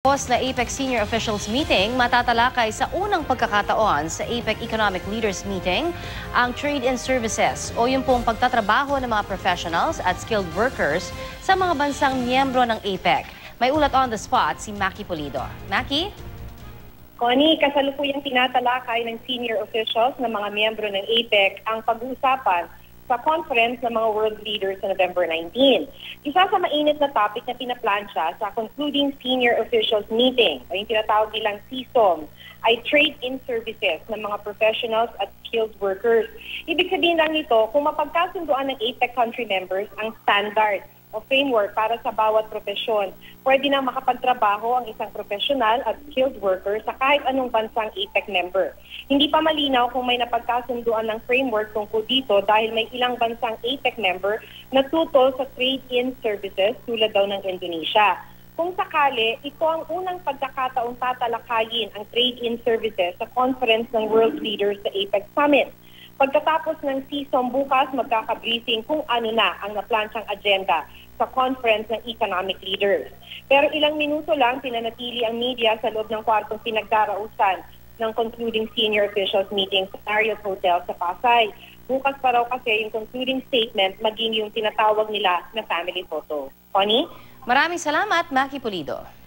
Tapos na APEC Senior Officials Meeting, matatalakay sa unang pagkakataon sa APEC Economic Leaders Meeting ang trade-in services o yung pong pagtatrabaho ng mga professionals at skilled workers sa mga bansang miyembro ng APEC. May ulat on the spot si Maki Pulido. Maki? Connie, kasalukuyang tinatalakay ng senior officials ng mga miyembro ng APEC ang pag-uusapan sa conference ng mga world leaders sa November 19. Isa sa mainit na topic na pinaplansya sa concluding senior officials meeting, o yung tinatawag nilang CSOM, ay trade-in services ng mga professionals at skilled workers. Ibig sabihin lang nito, kung mapagkasunduan ng APEC country members ang standard o framework para sa bawat profesyon, pwede na makapagtrabaho ang isang professional at skilled worker sa kahit anong bansang APEC member. Hindi pa malinaw kung may napagkasunduan ng framework tungkol dito dahil may ilang bansang APEC member na tutol sa trade-in services tulad daw ng Indonesia. Kung sakali, ito ang unang pagkakataong tatalakayin ang trade-in services sa conference ng world leaders sa APEC Summit. Pagkatapos ng CSOM bukas, magkakabriefing kung ano na ang naplansyang agenda sa conference ng economic leaders. Pero ilang minuto lang, pinanatili ang media sa loob ng kwartong pinagdarausan ng concluding senior officials meeting sa Marriott Hotel sa Pasay. Bukas pa raw kasi yung concluding statement maging yung tinatawag nila na family photo. Connie? Maraming salamat, Maki Pulido.